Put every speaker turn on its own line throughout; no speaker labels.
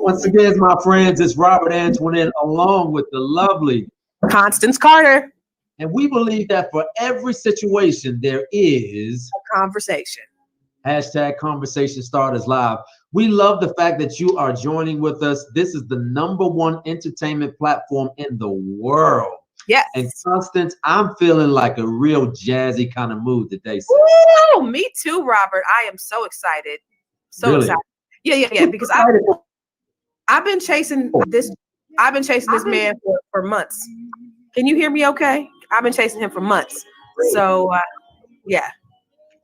Once again, my friends, it's Robert Antoinette along with the lovely
Constance Carter.
And we believe that for every situation, there is
a conversation.
Hashtag Conversation Starters Live. We love the fact that you are joining with us. This is the #1 entertainment platform in the world.
Yes.
And Constance, I'm feeling like a real jazzy kind of mood today.
Ooh, me too, Robert. I am so excited. So
really?
Excited. Yeah. Because I've been chasing this. I've been chasing this man for months. Can you hear me okay? I've been chasing him for months. So, yeah.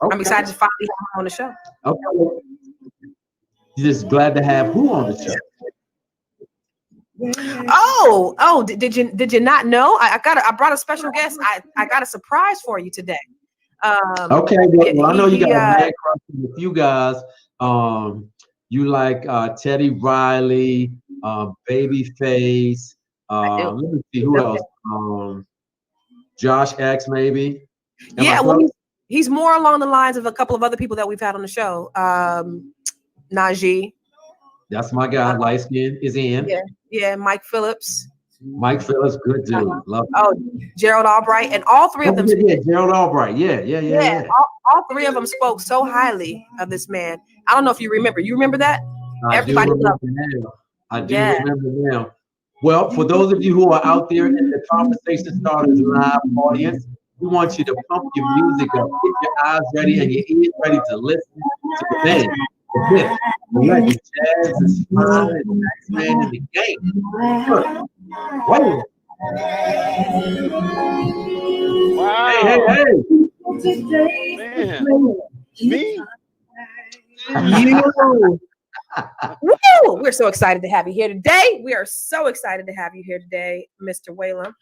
Okay. I'm excited to finally have him on the show.
Okay. You're just glad to have who on the show?
Oh! Did you not know? I brought a special guest. I got a surprise for you today.
Okay, well, I know you got a man crush with you guys. You like Teddy Riley, Babyface. Let me see who else. Josh X, maybe.
Yeah, well, he's more along the lines of a couple of other people that we've had on the show. Najee.
That's my guy. Light skin is in.
Yeah. Mike Phillips.
Mike Phillips, good dude. Love him.
Oh, Gerald Albright, and all three of them.
Yeah, Gerald Albright. Yeah.
All three of them spoke so highly of this man. I don't know if you remember. You remember that?
Everybody loved him. I do remember now. Well, for those of you who are out there in the Conversation Starters Live audience, we want you to pump your music up, get your eyes ready and your ears ready to listen to the man. The legend, Jazz is fine, the next man in the game. Wow. Hey.
Man. Me?
You. Woo! We're so excited to have you here today. We are so excited to have you here today, Mr. Whalum.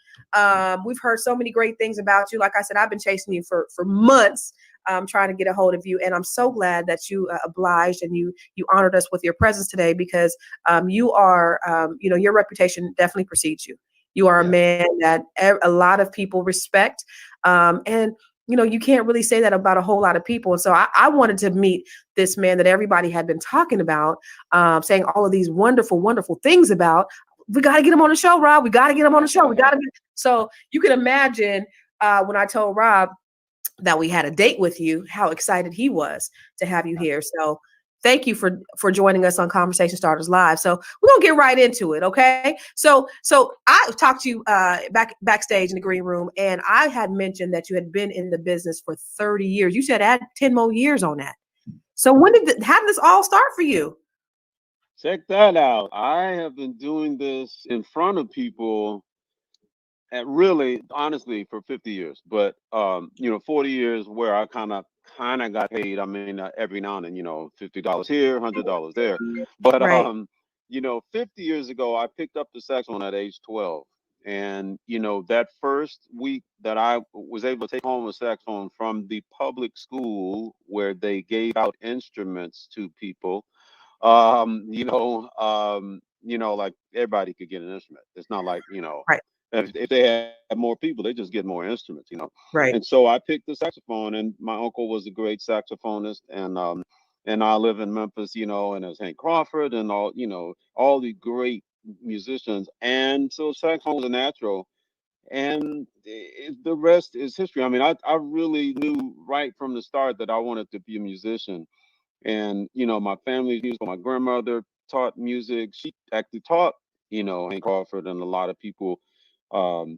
We've heard so many great things about you. Like I said, I've been chasing you for months, trying to get a hold of you, and I'm so glad that you obliged and you honored us with your presence today, because you are, your reputation definitely precedes you. You are a man that a lot of people respect, and you can't really say that about a whole lot of people. And so I wanted to meet this man that everybody had been talking about, saying all of these wonderful, wonderful things about. We got to get him on the show, Rob. We got to get him on the show. So you can imagine when I told Rob that we had a date with you, how excited he was to have you here. So thank you for joining us on Conversation Starters Live. So we're gonna get right into it, okay? So I talked to you backstage in the green room, and I had mentioned that you had been in the business for 30 years. You said add 10 more years on that. So how did this all start for you?
Check that out. I have been doing this in front of people, and really, honestly, for 50 years. But 40 years where I kind of got paid. I mean, every now and then, $50 here, $100 there. But
right.
50 years ago, I picked up the saxophone at age 12, and that first week that I was able to take home a saxophone from the public school where they gave out instruments to people, like everybody could get an instrument. It's not like
right.
If they had more people, they just get more instruments,
Right.
And so I picked the saxophone, and my uncle was a great saxophonist, and I live in Memphis, and there's Hank Crawford and all the great musicians, and so saxophone was a natural, and the rest is history. I mean, I really knew right from the start that I wanted to be a musician, and my family's musical. My grandmother taught music. She actually taught, you know, Hank Crawford and a lot of people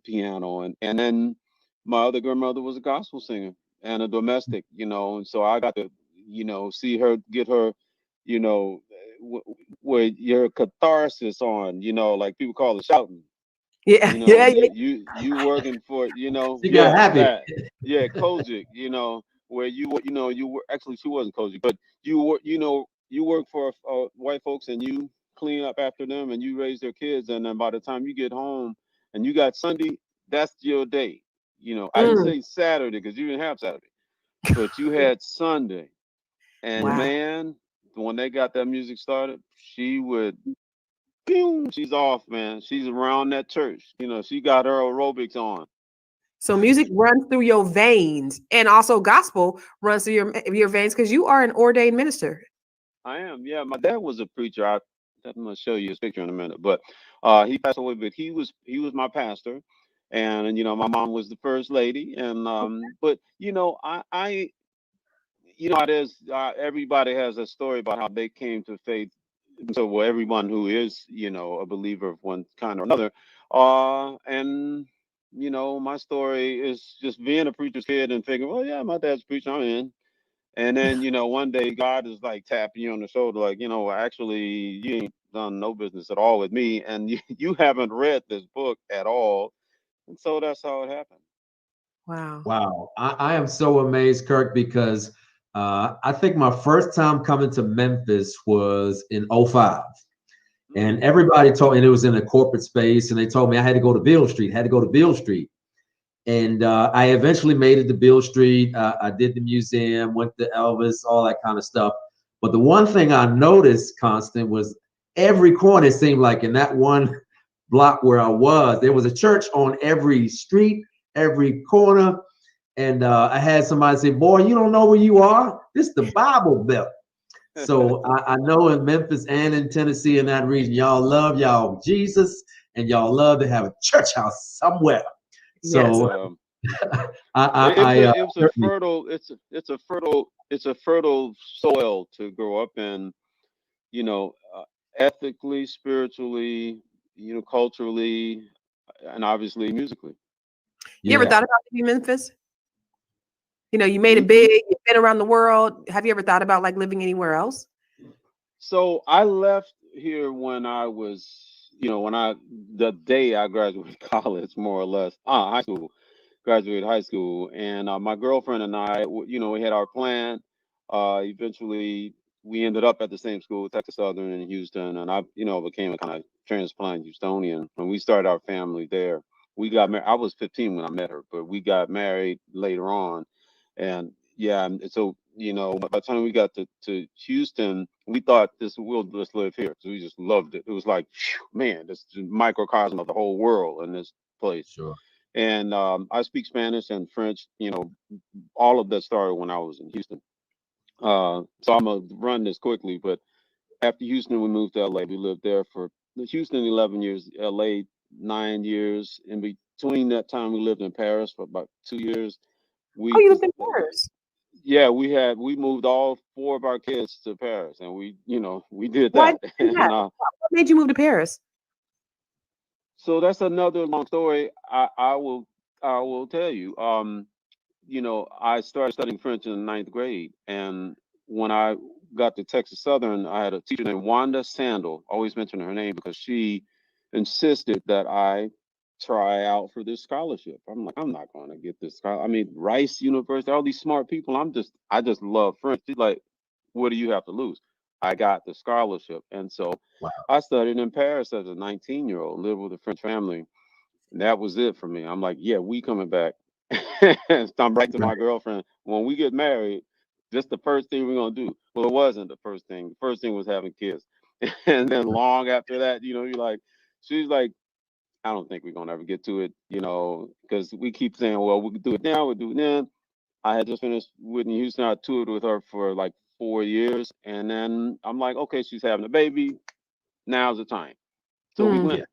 piano. And then my other grandmother was a gospel singer and a domestic, you know, and so I got to, you know, see her get her, you know, where your catharsis on, you know, like people call it shouting.
Yeah,
You know,
yeah, yeah.
you working for, you know,
She got
yeah,
happy.
that, yeah, Kojic, you know, where you know, you were actually she wasn't Kojic, but you were, you know, you work for white folks and you clean up after them and you raise their kids, and then by the time you get home and you got Sunday, that's your day. You know, I didn't
Mm,
say Saturday because you didn't have Saturday, but you had Sunday, and
wow.
man, when they got that music started, she would. Pew, she's off, man. She's around that church. You know, she got her aerobics on.
So music runs through your veins, and also gospel runs through your veins because you are an ordained minister.
I am, yeah. My dad was a preacher. I'm gonna show you his picture in a minute, but he passed away. But he was my pastor, and you know, my mom was the first lady, and but you know, I you know, there's everybody has a story about how they came to faith. So, well, everyone who is, you know, a believer of one kind or another, and you know, my story is just being a preacher's kid and thinking, well, yeah, my dad's preaching, I'm in. And then, you know, one day God is like tapping you on the shoulder, like, you know, actually, you ain't done no business at all with me, and you haven't read this book at all. And so that's how it happened.
Wow.
Wow. I am so amazed, Kirk, because I think my first time coming to Memphis was in '05. And
Mm.
everybody told me, and it was in a corporate space, and they told me I had to go to Beale Street, had to go to Beale Street. And I eventually made it to Beale Street. I did the museum, went to Elvis, all that kind of stuff. But the one thing I noticed, Constant, was every corner, it seemed like in that one block where I was, there was a church on every street, every corner. And I had somebody say, boy, you don't know where you are? This is the Bible Belt. So I know in Memphis and in Tennessee, in that region, y'all love y'all Jesus, and y'all love to have a church house somewhere.
Yes.
So
Um, it was a
certainly,
fertile. It's a fertile soil to grow up in. You know, ethically, spiritually, you know, culturally, and obviously musically.
You ever
yeah.
thought about living in Memphis? You know, you made it
Mm,
big, you've been around the world. Have you ever thought about like living anywhere else?
So I left here when I was, you know, the day I graduated college, more or less, high school, graduated high school, and my girlfriend and I, you know, we had our plan. Eventually, we ended up at the same school, Texas Southern in Houston, and I, you know, became a kind of transplant Houstonian. When we started our family there, we got married. I was 15 when I met her, but we got married later on, and yeah, and so you know, by the time we got to Houston, we thought we'll just live here. So we just loved it. It was like, phew, man, this is a microcosm of the whole world in this place.
Sure.
And I speak Spanish and French. You know, all of that started when I was in Houston. So I'm gonna run this quickly, but after Houston, we moved to LA. We lived there for Houston 11 years, LA 9 years. In between that time, we lived in Paris for about 2 years.
Oh,
We
you
just
lived in Paris.
Yeah, we moved all four of our kids to Paris, and we, you know, we did
Why did
that.
you do that?
And
What made you move to Paris?
so that's another long story. I will tell you. You know, I started studying French in the ninth grade, and when I got to Texas Southern, I had a teacher named Wanda Sandel. Always mention her name because she insisted that I try out for this scholarship. I'm like, I'm not going to get this scholarship. I mean, Rice University, all these smart people. I just love French. She's like, what do you have to lose? I got the scholarship, and so
Wow.
I studied in Paris as a 19-year-old, lived with a French family. And that was it for me. I'm like, yeah, we coming back. So I'm right to my
Right.
girlfriend. When we get married, this the first thing we're gonna do. Well, it wasn't the first thing. The first thing was having kids. And then long after that, you know, she's like, I don't think we're gonna ever get to it, you know, because we keep saying, well, we can do it now, we'll do it then. I had just finished Whitney Houston. I toured with her for like 4 years, and then I'm like, okay, she's having a baby. Now's the time. So we
Mm.
Yeah.
went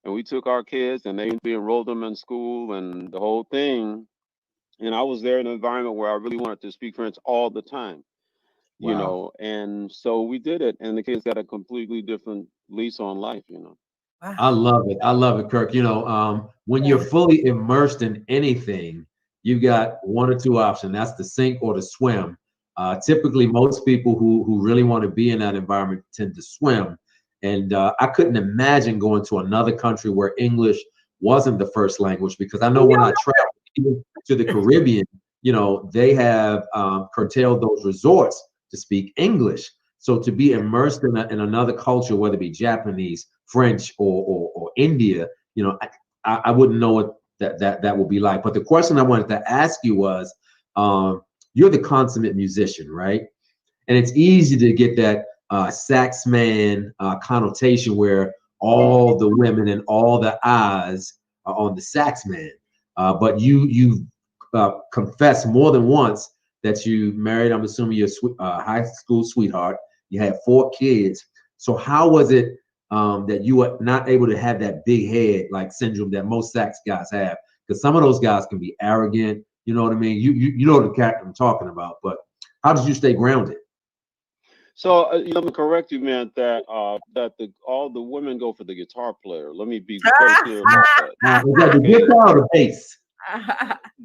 and we took our kids, and we enrolled them in school and the whole thing. And I was there in an environment where I really wanted to speak French all the time. you
Wow.
know, and so we did it, and the kids got a completely different lease on life, you know.
I
Wow.
love it. I love it, Kirk. When you're
Yeah.
fully immersed in anything, you've got one or two options. That's the sink or the swim. Typically, most people who really want to be in that environment tend to swim. And I couldn't imagine going to another country where English wasn't the first language, because I know when I traveled even to the Caribbean, they have curtailed those resorts to speak English. So to be immersed in another culture, whether it be Japanese, French, or India, I wouldn't know what that would be like. But the question I wanted to ask you was, you're the consummate musician, right? And it's easy to get that sax man connotation where all the women and all the eyes are on the sax man. But you confessed more than once that you married, I'm assuming, your high school sweetheart. You had 4 kids. So how was it that you were not able to have that big head like syndrome that most sax guys have? Because some of those guys can be arrogant. You know what I mean? You know the cat I'm talking about. But how did you stay grounded?
So let me correct you, man, that all the women go for the guitar player. Let me be very clear about that.
Is that the guitar or the bass?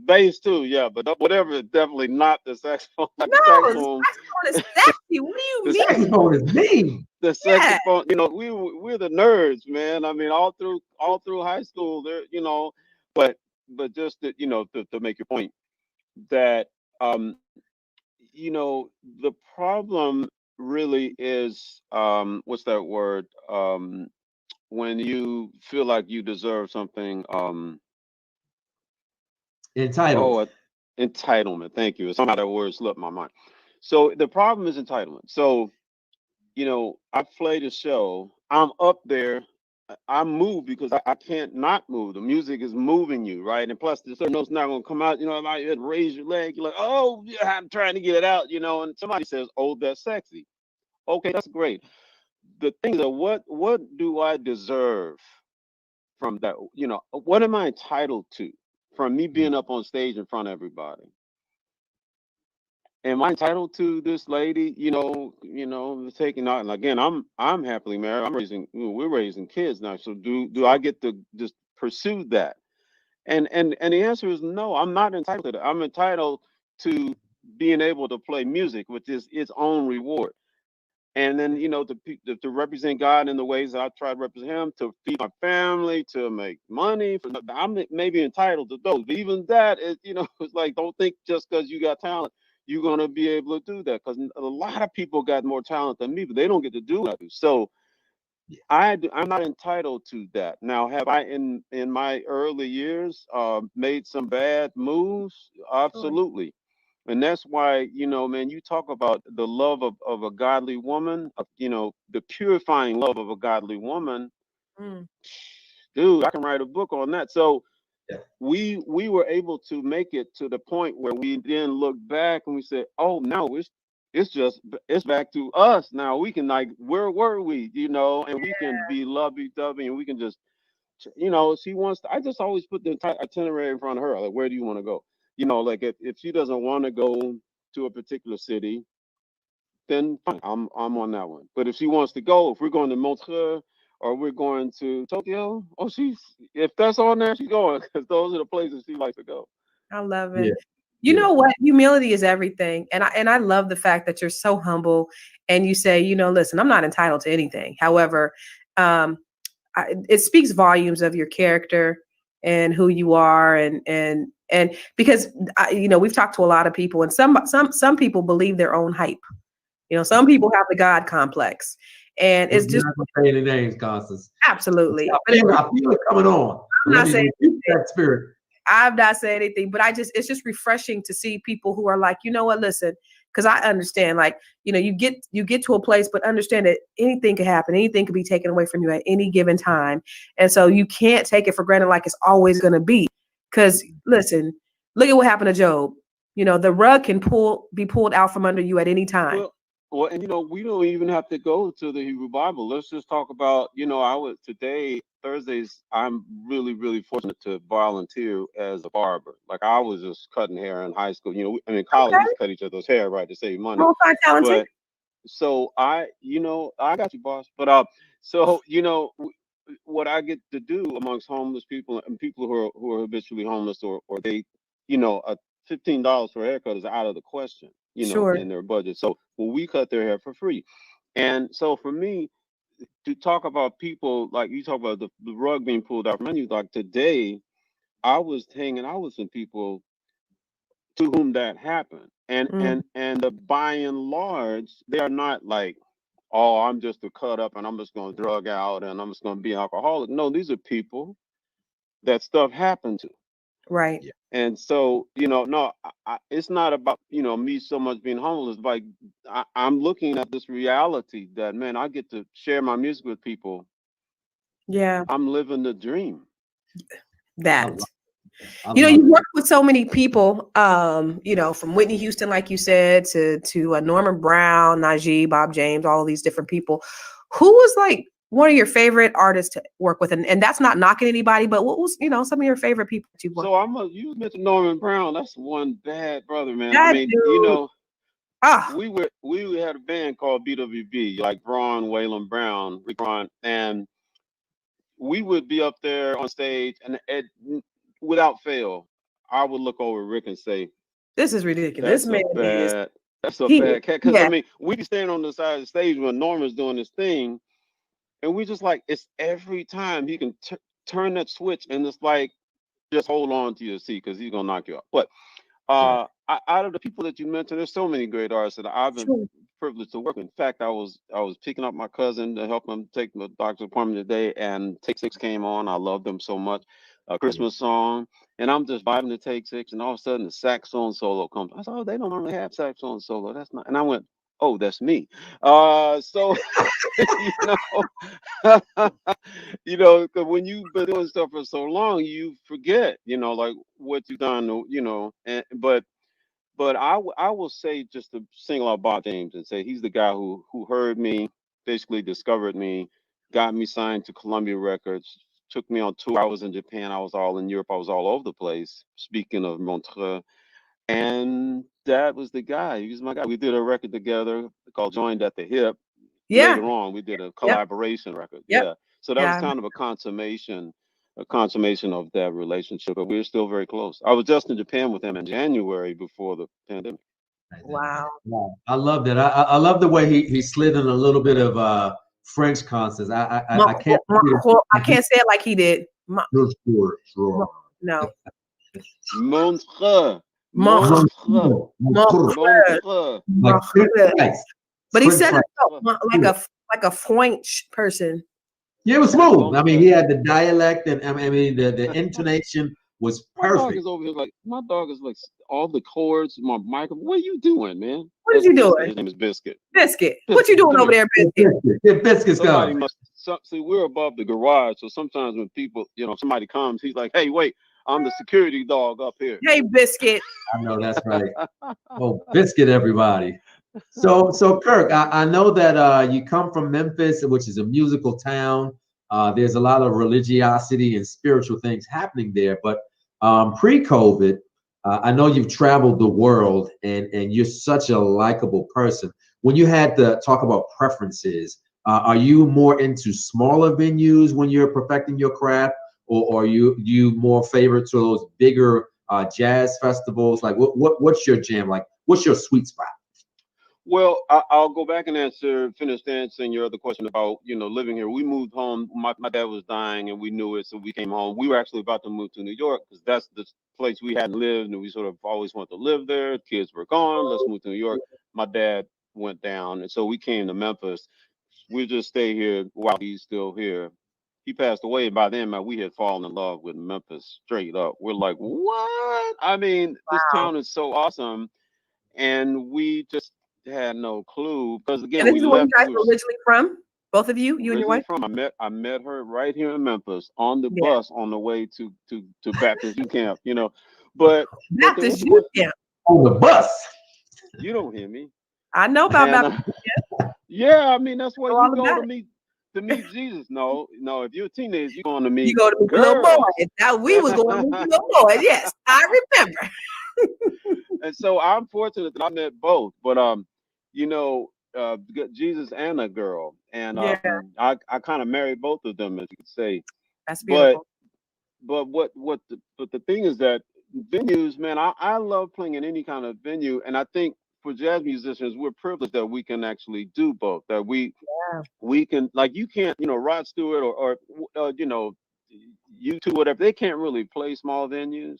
Bass too, yeah, but whatever, definitely not the saxophone. Not the
No, the
saxophone.
saxophone is sexy. What do you
The
mean?
Saxophone is mean.
The
Yeah.
saxophone, we're the nerds, man. I mean, all through high school, there, but just to make your point that the problem really is what's that word? When you feel like you deserve something,
Entitled.
oh, entitlement. Thank you. Somehow that word slipped my mind. So the problem is entitlement. So I played a show. I'm up there. I move because I can't not move. The music is moving you, right? And plus, the certain note's not going to come out. Like you had to raise your leg. You're like, oh, yeah, I'm trying to get it out. And somebody says, oh, that's sexy. Okay, that's great. The thing is, what do I deserve from that? What am I entitled to from me being up on stage in front of everybody? Am I entitled to this lady, taking out? And again, I'm happily married. We're raising kids now. So do I get to just pursue that? And the answer is no. I'm not entitled to that. I'm entitled to being able to play music, which is its own reward. And then to represent God in the ways that I try to represent Him, to feed my family, to make money. I'm maybe entitled to those, but even that is, it's like, don't think just because you got talent you're gonna be able to do that, because a lot of people got more talent than me, but they don't get to do what I do. So I'm not entitled to that. Now, have I in my early years made some bad moves? Absolutely. And that's why, man, you talk about the love of a godly woman, the purifying love of a godly woman.
Mm.
Dude, I can write a book on that. So
Yeah.
we were able to make it to the point where we then look back and we said, oh, no, it's back to us now. We can, like, where were we, and we can be lovey-dovey, and we can just, she wants to, I just always put the itinerary in front of her. Like, where do you want to go? Like if she doesn't want to go to a particular city, then fine, I'm on that one. But if she wants to go, if we're going to Montreux or we're going to Tokyo, if that's on there, she's going, because those are the places she likes to go.
I love
Yeah.
it. You know what? Humility is everything. And I love the fact that you're so humble and you say, listen, I'm not entitled to anything. However, it speaks volumes of your character and who you are. And because, we've talked to a lot of people, and some people believe their own hype. Some people have the God complex, and it's just
not gonna say any names, Constance.
Absolutely.
I feel it coming on.
I'm not saying
that spirit.
I've not said anything, but it's just refreshing to see people who are like, you know what, listen, because I understand, like, you get to a place, but understand that anything could happen. Anything could be taken away from you at any given time. And so you can't take it for granted like it's always going to be. Because listen, look at what happened to Job. The rug can be pulled out from under you at any time.
Well, Well, and we don't even have to go to the Hebrew Bible. Let's just talk about, today, Thursdays, I'm really, really fortunate to volunteer as a barber. Like I was just cutting hair in high school. In college,
Okay.
we used to cut each other's hair, right, to save money.
Multi-talented.
But so I got you, boss. But so what I get to do amongst homeless people and people who are habitually homeless or they, a $15 for a haircut is out of the question,
Sure.
in their budget. So we cut their hair for free. And so for me to talk about people like you talk about the rug being pulled out from under you, like today I was hanging out with some people to whom that happened. And by and large, they are not like, oh, I'm just a cut up and I'm just going to drug out and I'm just going to be an alcoholic. No, these are people that stuff happened to.
Right.
Yeah.
And so, no, it's not about, me so much being homeless. Like I'm looking at this reality that, man, I get to share my music with people.
Yeah.
I'm living the dream.
That. You work with so many people, from Whitney Houston, like you said, to Norman Brown, Najee, Bob James, all of these different people. Who was like one of your favorite artists to work with? And that's not knocking anybody, but what was, some of your favorite people that you worked with?
So you mentioned Norman Brown. That's one bad brother, man.
That
I mean,
dude.
we had a band called BWB, like Braun, Whalum Brown, Rick Braun, and we would be up there on stage, and without fail, I would look over Rick and say,
"This is ridiculous. This man
that's a bad cat." Because
yeah.
I mean, we'd be standing on the side of the stage when Norman's doing his thing, and we just like, it's every time he can turn that switch, and it's like, just hold on to your seat because he's gonna knock you out. But out of the people that you mentioned, there's so many great artists that I've been privileged to work with. In fact, I was picking up my cousin to help him take the doctor's appointment today, and Take Six came on. I loved them so much. A Christmas song, and I'm just vibing to Take Six, and all of a sudden the saxophone solo comes. I said, "Oh, they don't normally have saxophone solo. That's not." And I went, "Oh, that's me." So because when you've been doing stuff for so long, you forget, like what you've done, but I will say, just to single out Bob James and say he's the guy who heard me, basically discovered me, got me signed to Columbia Records, took me on tour. I was in Japan, I was all in Europe, I was all over the place. Speaking of Montreux, and that was the guy. He was my guy. We did a record together called "Joined at the Hip."
Yeah.
Later on, we did a collaboration record.
Yep.
Yeah. So that was kind of a consummation of that relationship. But we're still very close. I was just in Japan with him in January before the pandemic.
Wow.
I love that. I love the way he slid in a little bit of French consonants. I can't.
I can't say it like he did. No.
Montreux.
But he said it like a French person.
Yeah, it was smooth. I mean, he had the dialect, and I mean the intonation was perfect.
My dog is like all the chords. My Michael, what are you doing, man?
What are you doing?
His name is Biscuit.
Biscuit. What you doing over there, Biscuit?
Biscuit's
coming. See, we're above the garage, so sometimes when people, somebody comes, he's like, "Hey, wait, I'm the security dog up here."
Hey, Biscuit.
I know that's right. Oh, Biscuit, everybody. So Kirk, I know that you come from Memphis, which is a musical town. There's a lot of religiosity and spiritual things happening there. But pre-COVID, I know you've traveled the world, and you're such a likable person. When you had to talk about preferences, are you more into smaller venues when you're perfecting your craft, or are you more favorite to those bigger jazz festivals? Like, what's your jam? Like, what's your sweet spot?
Well, I'll go back and finish answering your other question about, living here. We moved home. My dad was dying and we knew it. So we came home. We were actually about to move to New York because that's the place we hadn't lived. And we sort of always wanted to live there. Kids were gone. Let's move to New York. My dad went down. And so we came to Memphis. We'll just stay here while he's still here. He passed away. And by then, man, we had fallen in love with Memphis straight up. We're like, what? I mean, this town is so awesome. And we just had no clue because again,
and this is where you guys were originally from, both of you and your wife.
I met her right here in Memphis on the bus on the way to Baptist Youth Camp. But
Baptist Youth Camp
on the bus.
You don't hear me.
I know about
And
baptism.
yeah, I mean that's where
Know all
you go
about
to
it.
meet Jesus. No, if you're a teenager, you're going to
You
meet
go to meet the little
girls.
boy. Now we was going to meet the little boy. Yes, I remember.
And so I'm fortunate that I met both. But you know, Jesus and a girl, and
Yeah,
I kind of married both of them, as you could say.
that's
But
beautiful.
but the thing is that venues, man, I love playing in any kind of venue, and I think for jazz musicians, we're privileged that we can actually do both. That
Yeah.
we can, like, you can't, Rod Stewart or U2, whatever, they can't really play small venues,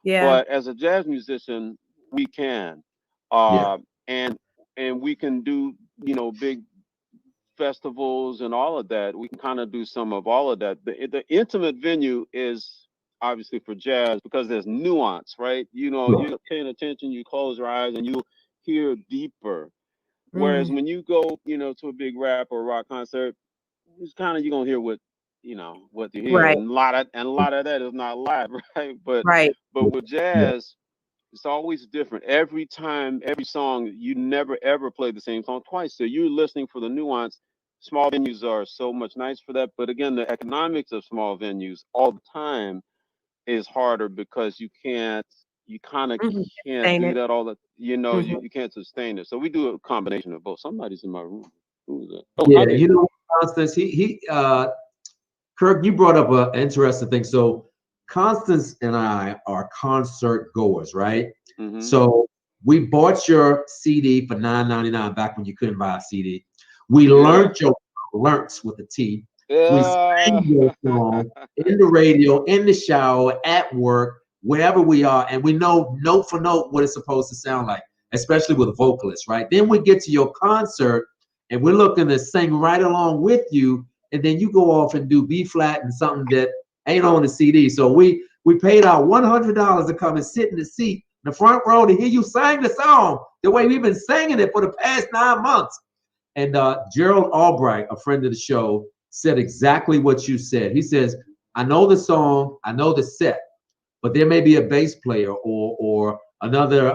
Yeah.
but as a jazz musician, we can,
Yeah.
uh, and we can do big festivals and all of that. We can kind of do some of all of that. The intimate venue is obviously for jazz because there's nuance, right?
Sure.
You're paying attention, you close your eyes and you hear deeper. Whereas
Mm,
when you go, to a big rap or rock concert, it's kind of, you're gonna hear what you hear,
right.
and a lot of that is not live, right?
Right.
But with
Yeah.
jazz, it's always different. Every time, every song, you never ever play the same song twice. So you're listening for the nuance. Small venues are so much nice for that. But again, the economics of small venues all the time is harder because you kind of
Mm-hmm.
can't
Sustain
do
it.
that all the,
Hmm.
you can't sustain it. So we do a combination of both. Somebody's in my room. Who is that? Oh,
Yeah.
hi there.
Constance, Kirk, you brought up an interesting thing. So Constance and I are concert goers, right?
Mm-hmm.
So we bought your CD for $9.99 back when you couldn't buy a CD. We
Yeah.
learned your learns with a T. We
Yeah.
sang your song in the radio, in the shower, at work, wherever we are, and we know note for note what it's supposed to sound like, especially with vocalists, right? Then we get to your concert and we're looking to sing right along with you, and then you go off and do B flat and something that ain't on the CD. So we paid our $100 to come and sit in the seat in the front row to hear you sing the song the way we've been singing it for the past 9 months. And Gerald Albright, a friend of the show, said exactly what you said. He says, I know the song, I know the set, but there may be a bass player or another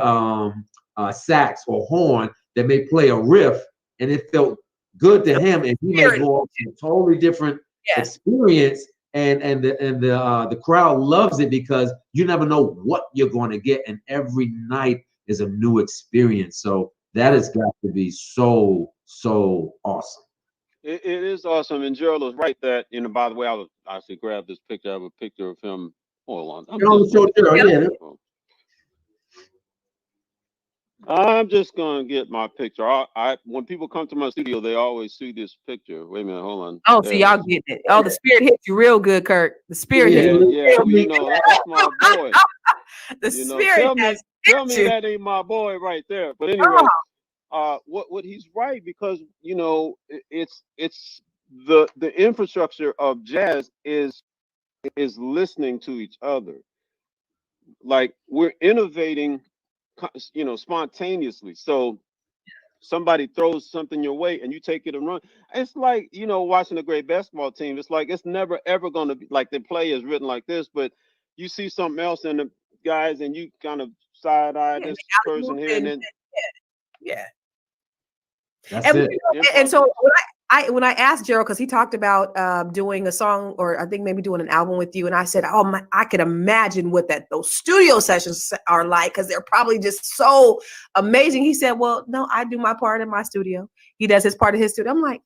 sax or horn that may play a riff, and it felt good to him, and he may
Spirit.
go off to a totally different
Yes.
experience, and the crowd loves it because you never know what you're going to get, and every night is a new experience. So that
Yeah.
has got to be so awesome.
It is awesome, and Gerald was right that, by the way, I should grab this picture. I have a picture of him. Hold on, I'm
You know,
just
so
gonna
Gerald,
Yeah.
yeah,
get my picture. When people come to my studio, they always see this picture. Wait a minute, hold on.
Oh, so
There it
y'all
is.
getting it. Oh, the spirit hit you real good, Kirk. The spirit hit
yeah,
Yeah,
you
yeah.
real
Well,
good.
that's my boy.
The spirit has
Tell
hit
me
you.
that ain't my boy right there. But
Oh,
anyway, what he's right, because it's the infrastructure of jazz is listening to each other. Like, we're innovating, spontaneously. So somebody throws something your way and you take it and run. It's like, watching a great basketball team. It's like it's never ever going to be like the play is written like this, but you see something else in the guys and you kind of side eye
yeah,
this
they alley-oop
person here, and
and
then
yeah.
that's
And,
it.
and so
improvisation.
when I asked Gerald, because he talked about doing a song, or I think maybe doing an album with you, and I said, oh my, I could imagine what those studio sessions are like, because they're probably just so amazing. He said, well, no, I do my part in my studio. He does his part in his studio. I'm like,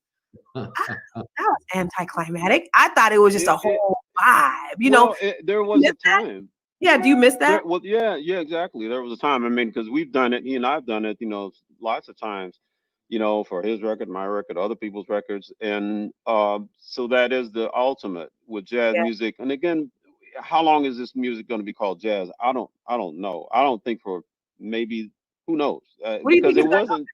"Ah, that was anticlimactic. I thought it was just a
It, it
whole vibe,
well, there
You
was
miss
a
that?
time.
Yeah, do you miss
There,
that?
well, yeah, exactly. There was a time. I mean, because we've done it. He and I've done it. Lots of times. For his record, my record, other people's records, and so that is the ultimate with jazz
Yeah.
music. And again, how long is this music going to be called jazz? I don't know. I don't think for maybe, who knows?
What do you
Because
think
it
is that?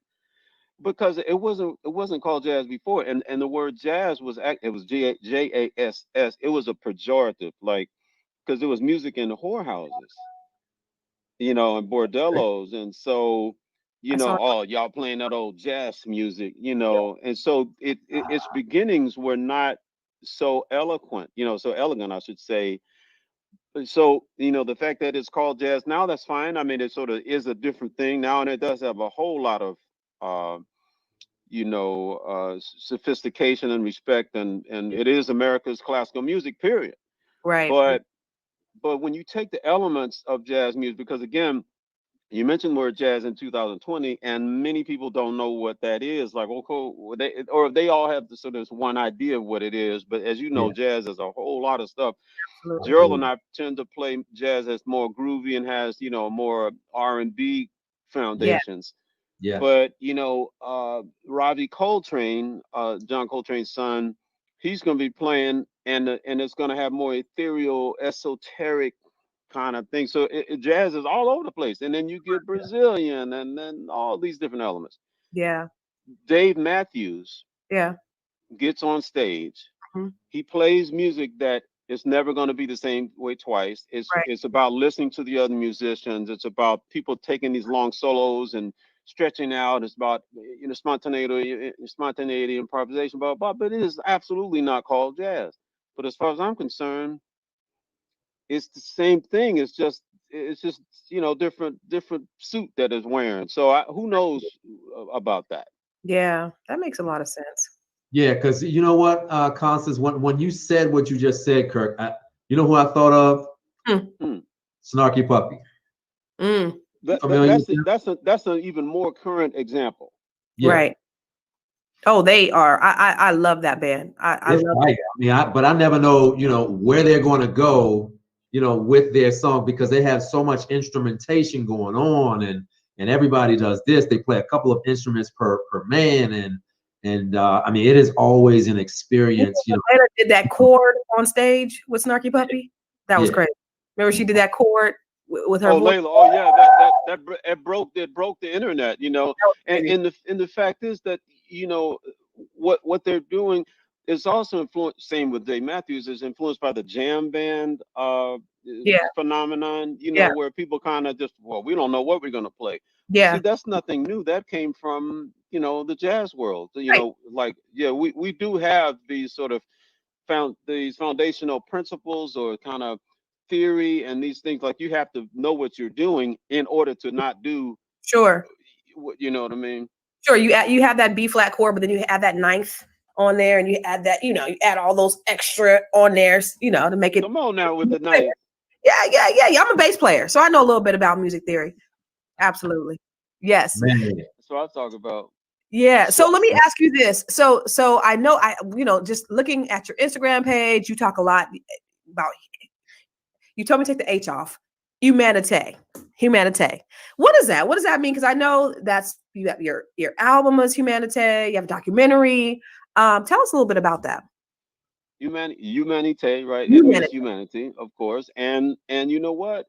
wasn't called jazz before, and the word jazz it was JASS. It was a pejorative, like, because it was music in the whorehouses, and bordellos. And so,
I saw.
oh, y'all playing that old jazz music, and so its beginnings were not so eloquent, so elegant, I should say. So, the fact that it's called jazz now, that's fine. I mean, it sort of is a different thing now, and it does have a whole lot of sophistication and respect, and it is America's classical music, period.
Right.
But when you take the elements of jazz music, because again, you mentioned the word jazz in 2020, and many people don't know what that is. Like, okay, or they all have the sort of one idea of what it is. But as you know, jazz is a whole lot of stuff.
Absolutely.
Gerald and I tend to play jazz that's more groovy and has, more R&B foundations.
Yeah.
But Ravi Coltrane, John Coltrane's son, he's going to be playing, and it's going to have more ethereal, esoteric kind of thing. So jazz is all over the place, and then you get Brazilian, and then all these different elements.
Yeah.
Dave Matthews
Yeah.
gets on stage.
Mm-hmm.
He plays music that is never going to be the same way twice. It's about listening to the other musicians. It's about people taking these long solos and stretching out. It's about spontaneity, improvisation, blah, blah, blah. But it is absolutely not called jazz. But as far as I'm concerned, it's the same thing. It's just different suit that is wearing. So who knows about that?
Yeah, that makes a lot of sense.
Yeah, because you know what, Constance, when you said what you just said, Kirk, you know who I thought of? Snarky Puppy.
That's an even more current example.
Yeah.
Right. Oh, they are. I love that band. I love
right. But I never know, where they're going to go, with their song, because they have so much instrumentation going on, and everybody does this. They play a couple of instruments per man, and it is always an experience.
Atlanta did that chord on stage with Snarky Puppy. That was great. Remember, she did that chord with her.
Oh,
voice.
Layla. Oh, yeah. That broke the internet. And the fact is that what they're doing is also influenced. Same with Dave Matthews, is influenced by the jam band phenomenon. Where people kind of just, we don't know what we're going to play.
Yeah.
See, that's nothing new. That came from the jazz world. We do have these sort of these foundational principles or kind of theory and these things. Like, you have to know what you're doing in order to not do.
Sure.
You know what I mean?
Sure. You have that B flat chord, but then you add that ninth on there, and you add that, you add all those extra on there, to make it.
Come on now with the ninth.
Yeah. I'm a bass player, so I know a little bit about music theory. Absolutely. Yes.
Man.
That's what I talk about.
Yeah. So let me ask you this. So I know just looking at your Instagram page, you talk a lot about, you told me to take the H off. Humanite. What is that? What does that mean? Because I know that's, you have your album is Humanite. You have a documentary. Tell us a little bit about that.
Humanite, right? It means humanity, of course. And you know what?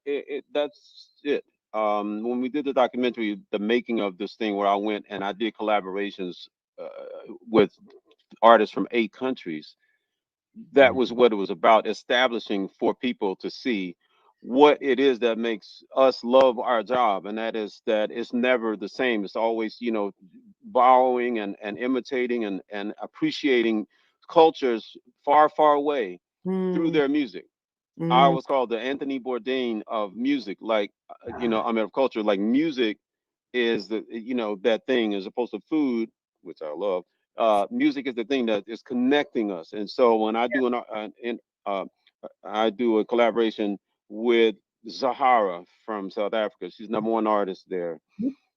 That's it. When we did the documentary, the making of this thing, where I went and I did collaborations with artists from 8 countries, that was what it was about, establishing for people to see what it is that makes us love our job. And that is that it's never the same. It's always, borrowing and imitating and appreciating cultures far, far away through their music. I was called the Anthony Bourdain of music, like, of culture. Like, music is that thing, as opposed to food, which I love. Music is the thing that is connecting us. And so when I do I do a collaboration with Zahara from South Africa. She's #1 artist there,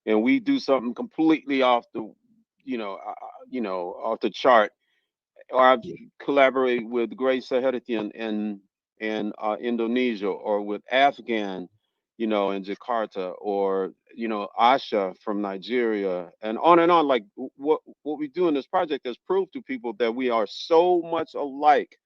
and we do something completely off the, off the chart. Or I've collaborated with Grace Sahedatian in Indonesia, or with Afghan, in Jakarta, or Asha from Nigeria, and on and on. Like, what we do in this project has proved to people that we are so much alike,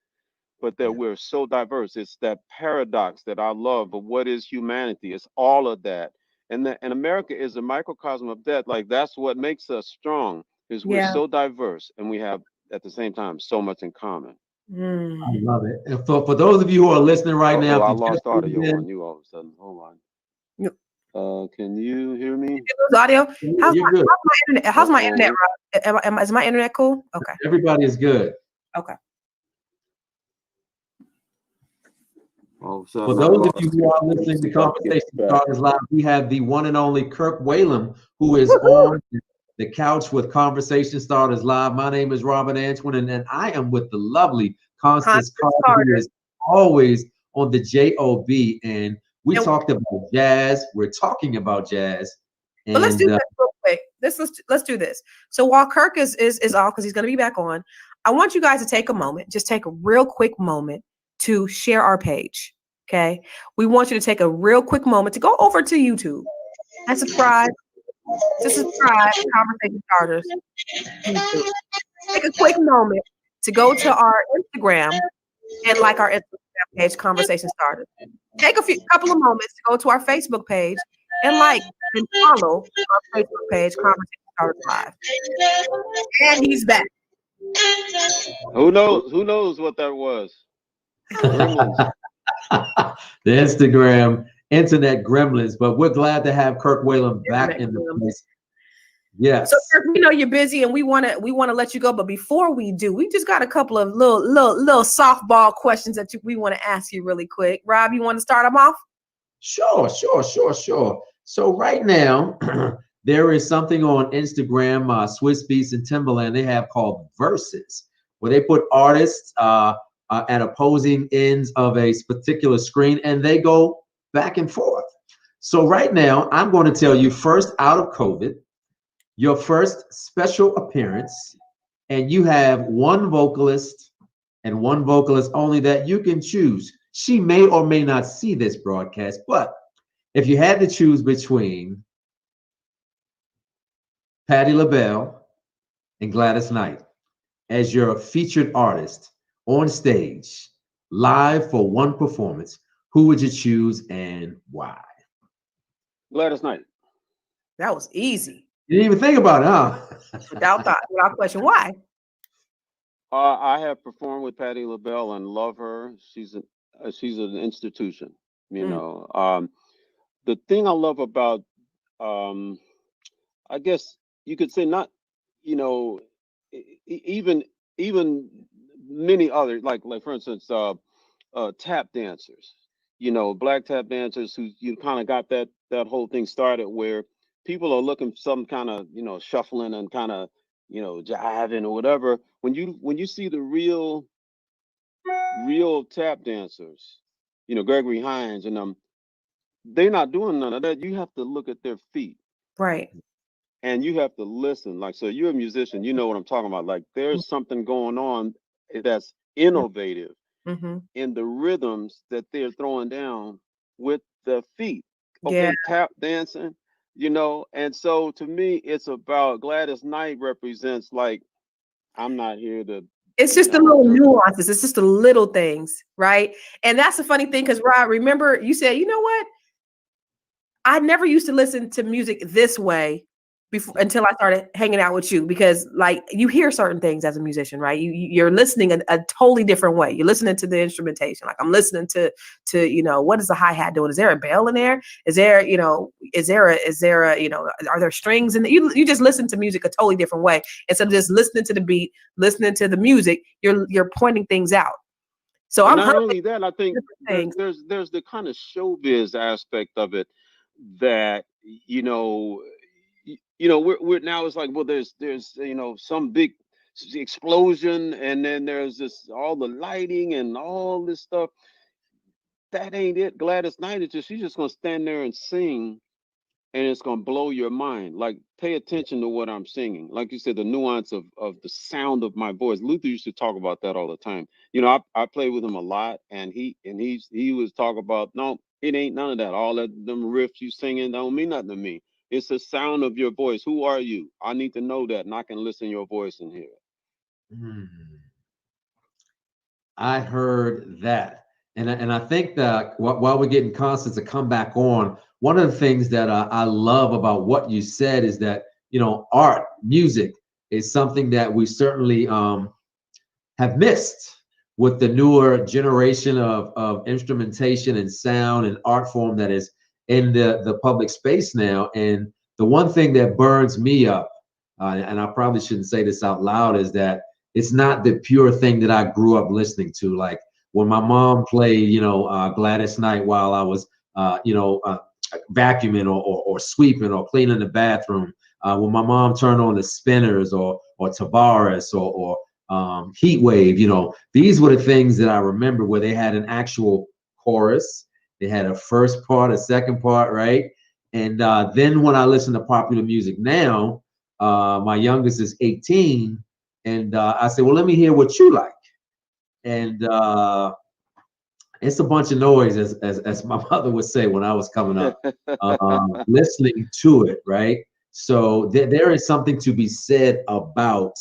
but that we're so diverse. It's that paradox that I love. But what is humanity? It's all of that, and America is a microcosm of that. Like, that's what makes us strong. Is we're so diverse, and we have at the same time so much in common.
I love it. And for those of you who are listening right now,
I lost audio on you all of a sudden. Hold on. Yep. Can you hear me?
Audio. How's my internet? Is my internet cool? Okay.
Everybody is good.
Okay.
For those of you who are listening to Conversation Starters Live, we have the one and only Kirk Whalum, who is on the couch with Conversation Starters Live. My name is Robert Antwin, and I am with the lovely Constance Carter, who is always on the JOB. And we talked about jazz. We're talking about jazz. And,
but let's do this real quick. Let's do this. So while Kirk is off, because he's going to be back on, I want you guys to take a moment, just take a real quick moment to share our page. Okay. We want you to take a real quick moment to go over to YouTube and subscribe. Just subscribe to Conversation Starters YouTube. Take a quick moment to go to our Instagram and like our Instagram page, Conversation Starters. Take a couple of moments to go to our Facebook page and like and follow our Facebook page, Conversation Starters Live. And he's back.
Who knows what that was?
the Instagram internet gremlins, but we're glad to have Kirk Whalum back in the place. Yes.
So Kirk, we know you're busy and we want to let you go, but before we do, we just got a couple of little softball questions that we want to ask you really quick. Rob, you want to start them off?
Sure. So right now, there is something on Instagram, Swiss Beats and Timberland, they have called Verses, where they put artists at opposing ends of a particular screen, and they go back and forth. So right now, I'm going to tell you first out of COVID, your first special appearance, and you have one vocalist and one vocalist only that you can choose. She may or may not see this broadcast, but if you had to choose between Patti LaBelle and Gladys Knight as your featured artist on stage, live for one performance, who would you choose and why?
Gladys Knight.
That was easy.
You didn't even think about it, huh?
Without thought, without question. Why?
I have performed with Patti LaBelle and love her. She's an institution, you know. The thing I love about, I guess you could say not, you know, even many other like for instance, tap dancers, you know, black tap dancers who you kind of got that whole thing started where people are looking for some kind of, you know, shuffling and kind of, you know, jiving or whatever. When you see the real tap dancers, you know, Gregory Hines and they're not doing none of that. You have to look at their feet.
Right.
And you have to listen. Like, so you're a musician, you know what I'm talking about. Like there's something going on that's innovative in the rhythms that they're throwing down with the feet. Okay, tap dancing, you know. And so to me, it's about Gladys Knight represents like, I'm not here to.
It's just the little nuances. It's just the little things, right? And that's the funny thing, because Rob, remember you said, you know what? I never used to listen to music this way before until I started hanging out with you, because like you hear certain things as a musician, right? You're listening a totally different way. You're listening to the instrumentation. Like I'm listening to you know, what is the hi-hat doing? Is there a bell in there? Is there, you know, is there a, you know, are there strings in there? You just listen to music a totally different way. Instead of just listening to the beat, listening to the music, you're pointing things out. So
I'm not only that, I think there's the kind of showbiz aspect of it that, you know, we're now it's like, well, there's you know, some big explosion and then there's this all the lighting and all this stuff. That ain't it. Gladys Knight is she's just gonna stand there and sing, and it's gonna blow your mind. Like, pay attention to what I'm singing. Like you said, the nuance of the sound of my voice. Luther used to talk about that all the time. You know, I play with him a lot, and he was talk about, no, it ain't none of that. All that them riffs you singing don't mean nothing to me. It's the sound of your voice. Who are you? I need to know that, and I can listen to your voice and hear it.
I heard that. And I think that while we're getting Constance to come back on, one of the things that I love about what you said is that, you know, art, music is something that we certainly have missed with the newer generation of instrumentation and sound and art form that is in the public space now. And the one thing that burns me up, and I probably shouldn't say this out loud, is that it's not the pure thing that I grew up listening to. Like when my mom played, you know, Gladys Knight while I was, you know, vacuuming or sweeping or cleaning the bathroom, when my mom turned on the Spinners or Tavares or Heat Wave, you know, these were the things that I remember where they had an actual chorus. They had a first part, a second part, right? And then when I listen to popular music now, my youngest is 18, and I say, well, let me hear what you like. And it's a bunch of noise, as my mother would say when I was coming up, listening to it, right? So there is something to be said about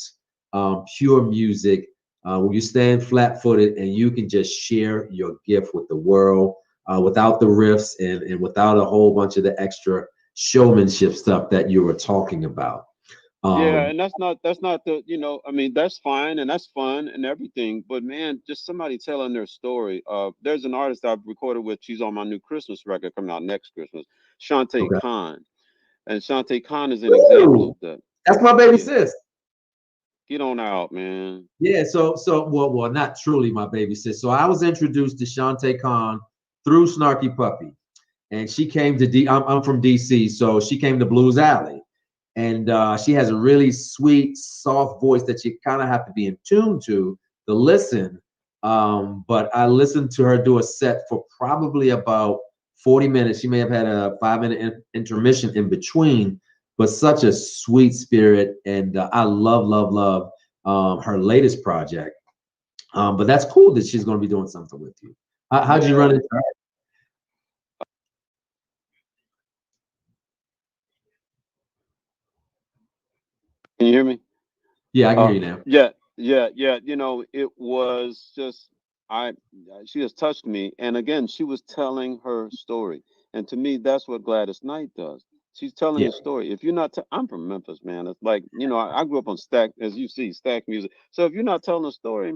pure music when you stand flat-footed and you can just share your gift with the world without the riffs and without a whole bunch of the extra showmanship stuff that you were talking about.
Yeah, and that's not the, you know, I mean, that's fine and that's fun and everything, but man, just somebody telling their story. There's an artist I've recorded with, she's on my new Christmas record coming out next Christmas, Shantae
Okay.
Khan. And Shantae Khan is an example of that.
That's my baby
Yeah.
sis.
Get on out, man.
Yeah, so well, not truly my baby sis. So I was introduced to Shantae Khan through Snarky Puppy, and she came to I'm from DC, so she came to Blues Alley, and she has a really sweet, soft voice that you kind of have to be in tune to listen. But I listened to her do a set for probably about 40 minutes. She may have had a 5-minute intermission in between, but such a sweet spirit, and I love her latest project. But that's cool that she's going to be doing something with you. How'd you run into her?
Can you hear me?
Yeah, I can hear you now.
Yeah. You know, it was just she just touched me, and again, she was telling her story, and to me, that's what Gladys Knight does. She's telling
Yeah.
the story. If you're not, I'm from Memphis, man. It's like, you know, I grew up on stack, as you see, stack music. So if you're not telling a story,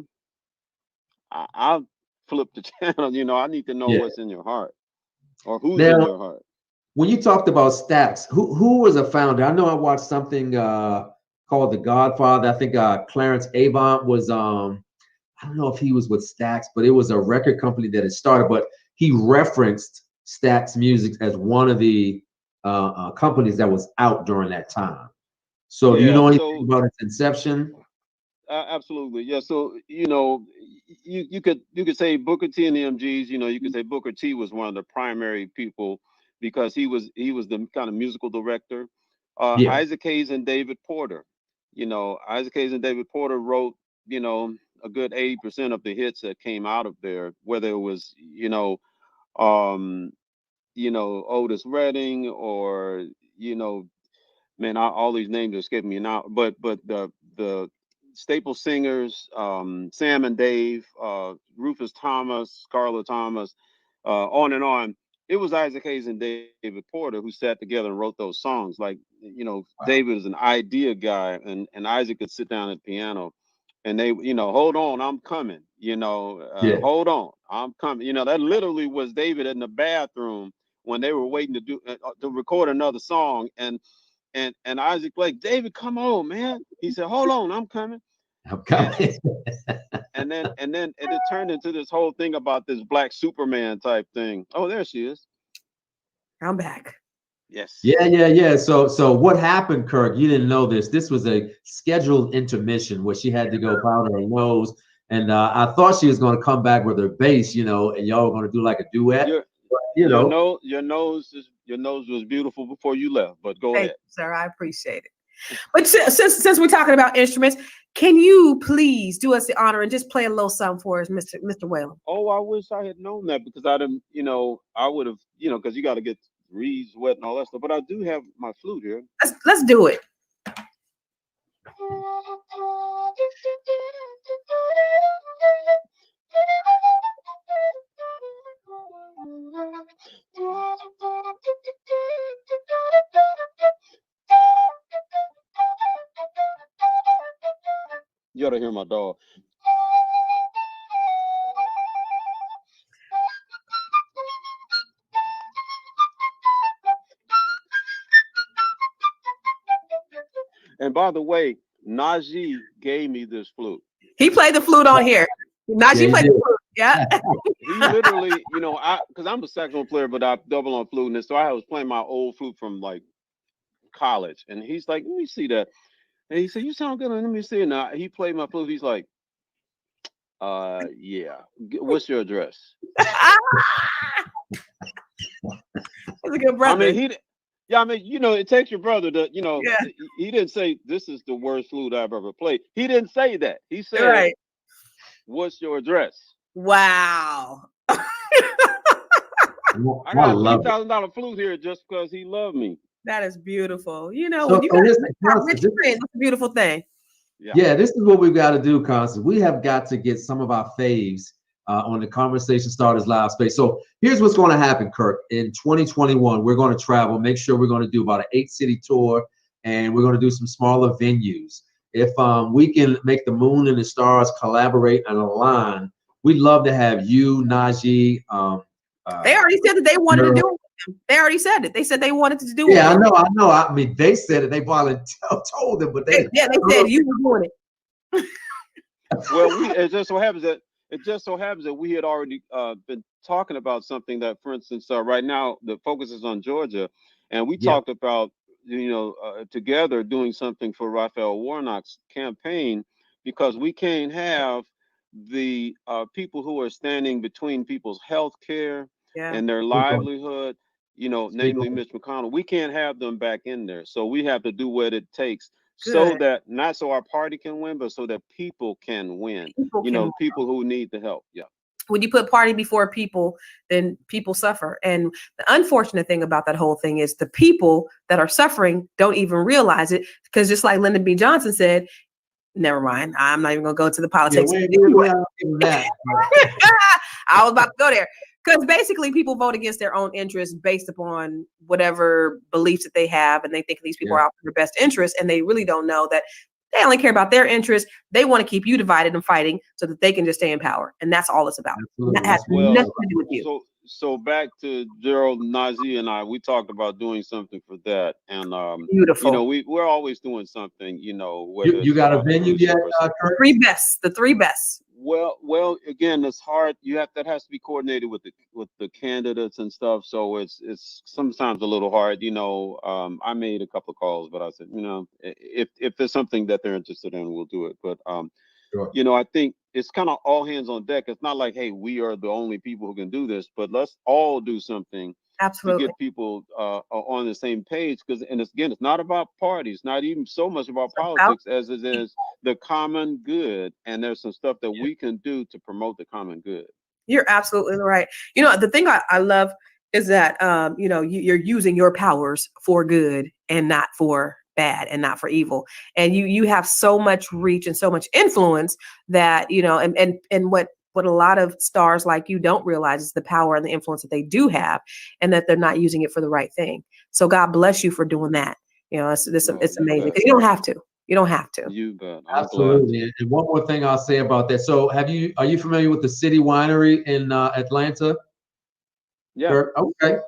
I'll flip the channel. You know, I need to know
Yeah.
what's in your heart or who's in
Now,
your heart.
when you talked about Stax, who was a founder? I know I watched something called The Godfather. I think Clarence Avant was I don't know if he was with Stax, but it was a record company that had started. But he referenced Stax Music as one of the companies that was out during that time. So, do you
Yeah.
know anything
So
about its inception?
absolutely, yeah. So you know, you could say Booker T and the MGs. You know, you could say Booker T was one of the primary people because he was the kind of musical director.
Yeah,
Isaac Hayes and David Porter. You know, Isaac Hayes and David Porter wrote, you know, a good 80% of the hits that came out of there. Whether it was, um, Otis Redding or, man, all these names escape me now. But the staple singers, Sam and Dave, Rufus Thomas, Scarlett Thomas, on and on. It was Isaac Hayes and David Porter who sat together and wrote those songs. Like, David is an idea guy, and Isaac could sit down at the piano, and they, hold on, I'm coming.
yeah,
Hold on, I'm coming. That literally was David in the bathroom when they were waiting to record another song, and Isaac like, David, come on, man. He said, hold on, I'm coming.
I'm coming.
And then it turned into this whole thing about this black Superman type thing. Oh, there she is.
I'm back.
Yes.
Yeah. So what happened, Kirk? You didn't know this. This was a scheduled intermission where she had to go powder her nose, and I thought she was going to come back with her bass, and y'all were going to do like a duet.
Your nose was beautiful before you left. But go
Thank
ahead,
you, sir. I appreciate it. But since we're talking about instruments, can you please do us the honor and just play a little something for us, Mr. Whalum?
Oh, I wish I had known that, because I didn't, I would have, because you got to get reeds wet and all that stuff. But I do have my flute here.
Let's do it.
You ought to hear my dog. And by the way, Najee gave me this flute.
He played the flute on here. Najee played the flute. Yeah.
He literally, because I'm a saxophone player, but I double on flute, and so I was playing my old flute from like college. And he's like, let me see that. And he said, you sound good. Let me see it. Now he played my flute. He's like, yeah. What's your address?
He's a good brother.
I mean, you know, it takes your brother to, you know,
Yeah.
he didn't say this is the worst flute I've ever played. He didn't say that. He said,
Right.
what's your address?
Wow.
I got a $3,000 flute here just because he loved me.
That is beautiful. You know,
So,
when you got
listen,
rich friends, it's a beautiful thing.
Yeah, this is what we've got to do, Constance. We have got to get some of our faves on the Conversation Starters Live space. So here's what's going to happen, Kirk. In 2021, we're going to travel. Make sure we're going to do about an 8-city tour, and we're going to do some smaller venues. If we can make the moon and the stars collaborate and align, we'd love to have you, Najee.
They already said that they wanted to do it with them. They already said it. They said they wanted to do it.
Yeah, I know. I mean, they said it. They told them, but they
said you were doing it.
Well, it just so happens that we had already been talking about something that, for instance, right now the focus is on Georgia, and we talked about, you know, together doing something for Raphael Warnock's campaign, because we can't have the people who are standing between people's health care and their livelihood, you know, namely Mitch McConnell. We can't have them back in there. So we have to do what it takes so that not so our party can win, but so that people can win. People who need the help. Yeah.
When you put party before people, then people suffer. And the unfortunate thing about that whole thing is the people that are suffering don't even realize it, because just like Lyndon B. Johnson said, never mind, I'm not even going to go to the politics.
That.
I was about to go there. Because basically people vote against their own interests based upon whatever beliefs that they have. And they think these people are out for their best interest. And they really don't know that they only care about their interests. They want to keep you divided and fighting so that they can just stay in power. And that's all it's about. That has nothing to do with you.
So back to Gerald, Najee, and I, we talked about doing something for that. And,
beautiful.
You know, we're always doing something, you know.
You got a venue yet, Kirk?
The three best.
Well, again, it's hard. That has to be coordinated with the candidates and stuff. So it's sometimes a little hard. You know, I made a couple of calls, but I said, you know, if there's something that they're interested in, we'll do it. But you know, I think it's kind of all hands on deck. It's not like, hey, we are the only people who can do this, but let's all do something.
Absolutely.
To get people on the same page, and it's not about parties, not even so much about politics as it is the common good. And there's some stuff that we can do to promote the common good.
You're absolutely right. You know, the thing I love is that, you know, you're using your powers for good and not for bad and not for evil. And you have so much reach and so much influence that, you know, and what a lot of stars like you don't realize is the power and the influence that they do have, and that they're not using it for the right thing. So God bless you for doing that. You know, it's amazing. You don't have to. You don't have to.
You bet.
Absolutely. And one more thing I'll say about that. So are you familiar with the City Winery in Atlanta?
Yeah.
Kirk? Okay.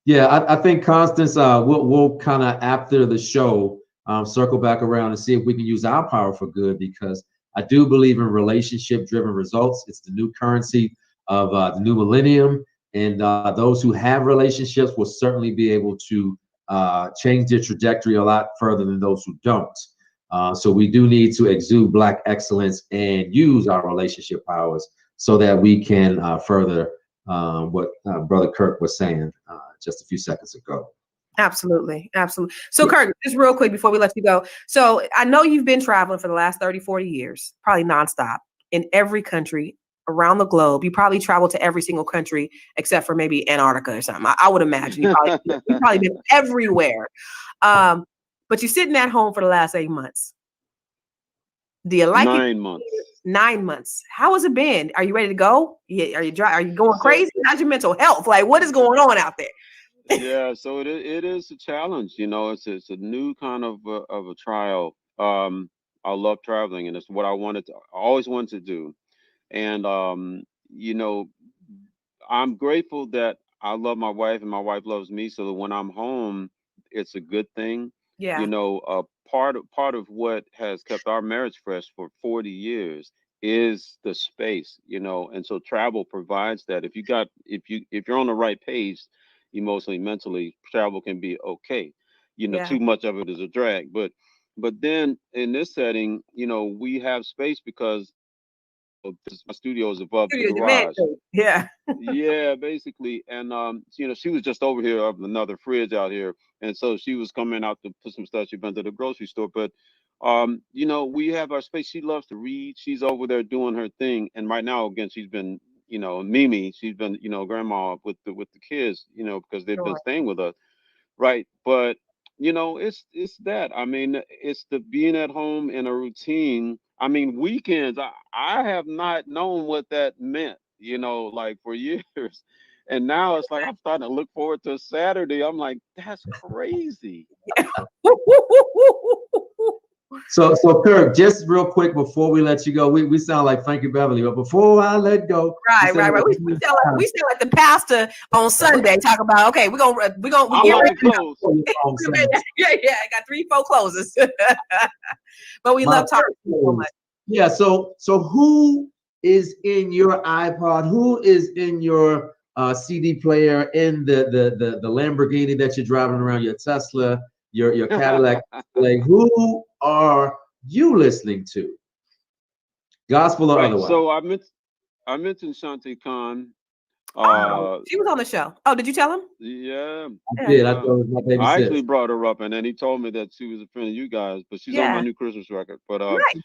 Yeah, I think Constance, we'll kind of after the show circle back around and see if we can use our power for good, because I do believe in relationship-driven results. It's the new currency of the new millennium, and those who have relationships will certainly be able to change their trajectory a lot further than those who don't. So we do need to exude Black excellence and use our relationship powers so that we can further what Brother Kirk was saying just a few seconds ago.
Absolutely. Absolutely. So Kirk, just real quick before we let you go. So I know you've been traveling for the last 30, 40 years, probably nonstop in every country around the globe. You probably traveled to every single country except for maybe Antarctica or something. I would imagine you've probably been everywhere. But you're sitting at home for the last 8 months. Do you like
9 months?
9 months. How has it been? Are you ready to go? Are you going crazy? How's your mental health? Like, what is going on out there?
Yeah, so it is a challenge. You know, it's a new kind of a trial. I love traveling, and it's what I always wanted to do. And you know, I'm grateful that I love my wife and my wife loves me, so that when I'm home, it's a good thing.
Yeah.
You know, part of what has kept our marriage fresh for 40 years is the space, you know, and so travel provides that. If you're on the right page, emotionally, mentally, travel can be okay. too much of it is a drag. But then in this setting, we have space because my studio is above the garage.
Yeah.
Yeah, basically. And she was just over here of another fridge out here, and so she was coming out to put some stuff. She'd been to the grocery store, but we have our space. She loves to read. She's over there doing her thing, and right now, again, she's been, Mimi. She's been, grandma with the kids, because they've been staying with us, right? But it's that. I mean, it's the being at home in a routine. I mean, weekends. I have not known what that meant, like for years. And now it's like I'm starting to look forward to Saturday. I'm like, that's crazy.
So Kirk, just real quick before we let you go, we sound like Frankie Beverly, but before I let go,
right. We sound like the pastor on Sunday talk about, okay, we're gonna get ready to close. Yeah, I got 3-4 closes. But we love talking to you so much.
Yeah, so who is in your iPod? Who is in your CD player, in the Lamborghini that you're driving around, your Tesla, your Cadillac? Like, who are you listening to? Gospel or otherwise?
So I mentioned Shanti Khan.
She was on the show. Oh, did you tell him?
Yeah,
I did. I thought it was my baby
I
sis.
actually brought her up, and then he told me that she was a friend of you guys, but she's on my new Christmas record. But
nice.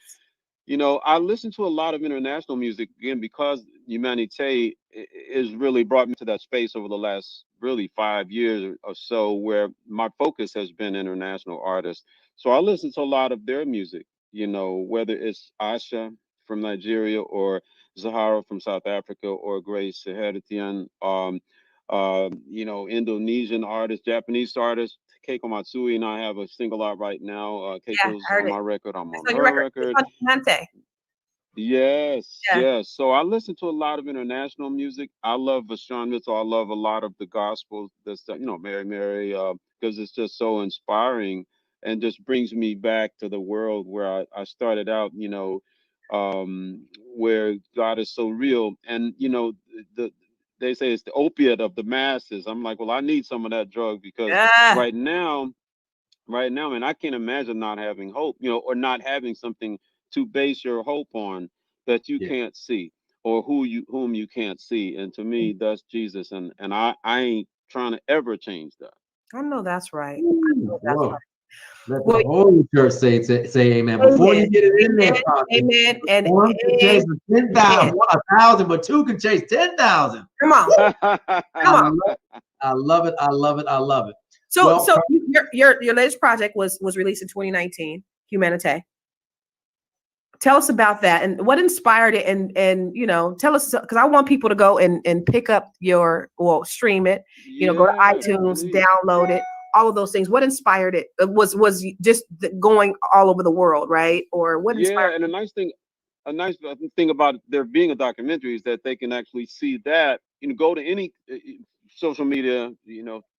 I listen to a lot of international music, again, because Humanité is really brought me to that space over the last really 5 years or so, where my focus has been international artists. So I listen to a lot of their music, whether it's Asha from Nigeria, or Zahara from South Africa, or Grace Seheritian, Indonesian artists, Japanese artists. Keiko Matsui and I have a single out right now. Keiko's on my record. I'm on her record. Yes. So I listen to a lot of international music. I love Vashawn Mitchell. I love a lot of the gospel. That's Mary Mary, because it's just so inspiring and just brings me back to the world where I started out. Where God is so real, and they say it's the opiate of the masses. I'm like, well, I need some of that drug, because right now, man, I can't imagine not having hope, or not having something to base your hope on that you can't see, or whom you can't see. And to me, that's Jesus. And I ain't trying to ever change that.
I know that's right.
Let the whole church say amen. Before you get it in there,
amen. And
one can chase 10,000, 1,000, but two can chase 10,000.
Come on.
I love it.
So your latest project was released in 2019, Humanité. Tell us about that and what inspired it, and tell us, because I want people to go and pick up stream it, go to iTunes, please. Download it, all of those things. What inspired it? Was just going all over the world, right? Or what inspired?
Yeah, and a nice thing about there being a documentary is that they can actually see that. Go to any social media,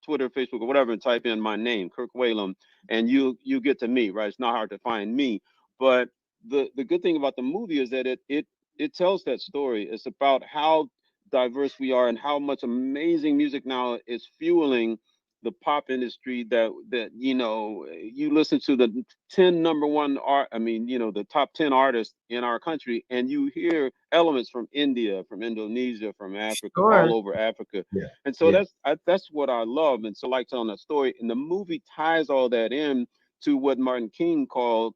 Twitter, Facebook, or whatever, and type in my name, Kirk Whalum, and you get to me, right? It's not hard to find me. But the good thing about the movie is that it tells that story. It's about how diverse we are and how much amazing music now is fueling the pop industry, that you listen to the 10 number one art, the top 10 artists in our country, and you hear elements from India, from Indonesia, from Africa, all over Africa. And so that's what I love. And so I like telling that story. And the movie ties all that in to what Martin King called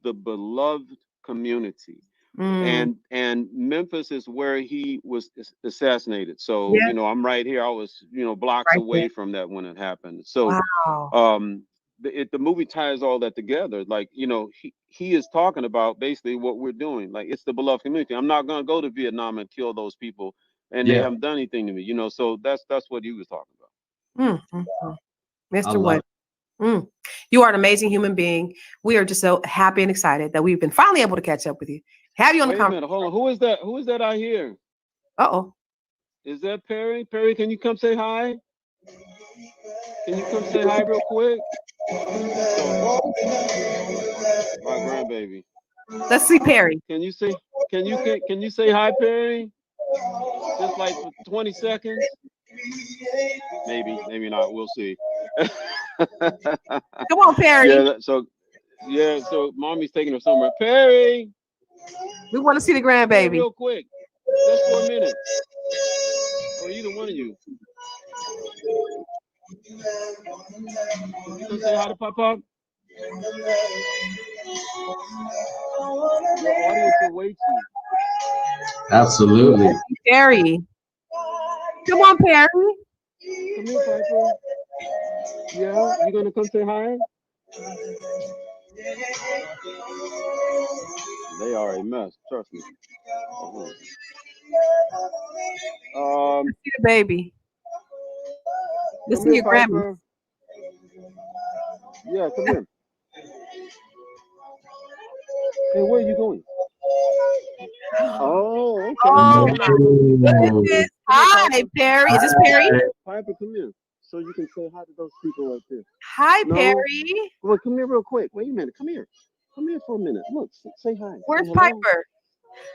the beloved community. And Memphis is where he was assassinated. So I'm right here. I was blocks away from that when it happened. So the movie ties all that together. Like he is talking about basically what we're doing. Like, it's the beloved community. I'm not gonna go to Vietnam and kill those people, and they haven't done anything to me. So that's what he was talking about.
Mr. White. You are an amazing human being. We are just so happy and excited that we've been finally able to catch up with you. Have you on the conversation?
Hold on. Who is that? Who is that I hear? Is that Perry? Perry, can you come say hi? Can you come say hi real quick? My grandbaby.
Let's see, Perry.
Can you say hi, Perry? Just like for 20 seconds? Maybe not. We'll see.
Come on, Perry.
So mommy's taking her somewhere. Perry,
We want to see the grandbaby.
real quick, just for a minute. Or either one of you. You gonna say hi to Papa? The audience will wait you.
Absolutely.
Perry. Come on, Perry.
Come here, Piper. Yeah, you gonna come say hi? They are a mess, trust me.
See the baby. Listen to your grandma.
Piper. Yeah, come here. Hey, where are you going? Oh, okay.
Oh my goodness. Hi, Perry. Is this Perry?
Piper, come here. So you can say hi to those people right there.
Hi, Perry.
Well, come here real quick. Wait a minute. Come here. Come here for a minute. Look, say hi.
Where's
say
Piper?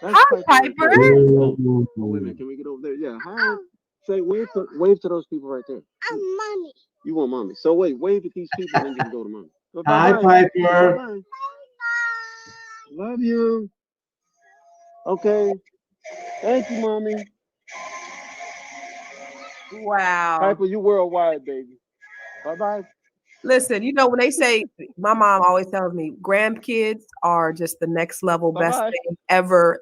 That's
Hi, Piper.
Oh, wait a minute. Can we get over there? Yeah. Hi. Say wave to those people right there.
I'm mommy.
You want mommy. So wave at these people and then you can go to mommy.
Hi, Piper.
Bye-bye. Love you. Okay. Thank you, mommy.
Wow.
Piper, you worldwide, baby. Bye-bye.
Listen, you know, when they say, my mom always tells me, grandkids are just the next level best thing ever.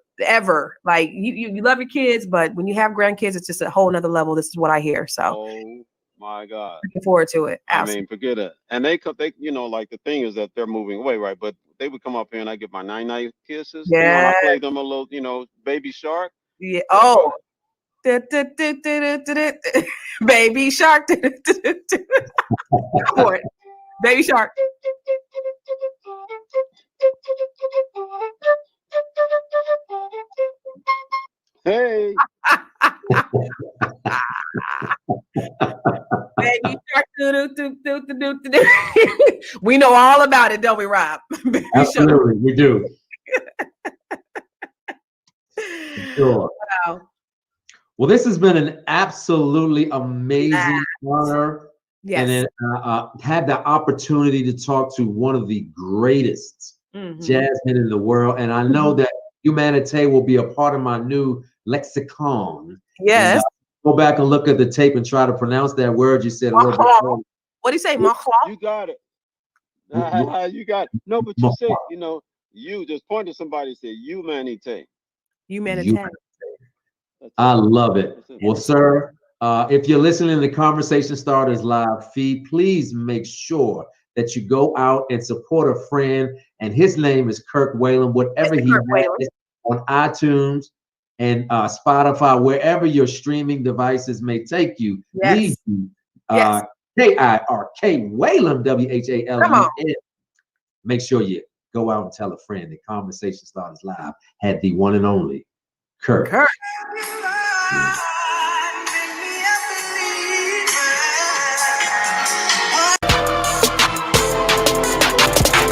Like you love your kids, but when you have grandkids, it's just a whole nother level. This is what I hear. So
Oh my God.
Looking forward to it. Absolutely.
I mean, forget it. And they you know, like the thing is that they're moving away, right? But they would come up here and I give my night kisses.
Yeah.
You know, and I play them a little, you know, Baby Shark.
Yeah. Oh. Baby Shark. Go for it. Baby Shark.
Hey.
Baby Shark. We know all about it, don't we, Rob?
Absolutely, we do. Sure.
Wow.
Well, this has been an absolutely amazing honor.
Yes.
And had the opportunity to talk to one of the greatest jazz men in the world. And I know that Humanité will be a part of my new lexicon.
Yes.
And, go back and look at the tape and try to pronounce that word you said a little bit.
What do you say,
You got it. You got it. No, but you said, you know, you just point to somebody and say Humanité.
Humanité.
I love it. Well, sir, if you're listening to the Conversation Starters Live feed, please make sure that you go out and support a friend. And his name is Kirk Whalum. Whatever he has on iTunes and Spotify, wherever your streaming devices may take you, lead you. K-I-R-K Whalum, W-H-A-L-U-M. Make sure you go out and tell a friend that Conversation Starters Live had the one and only Kirk.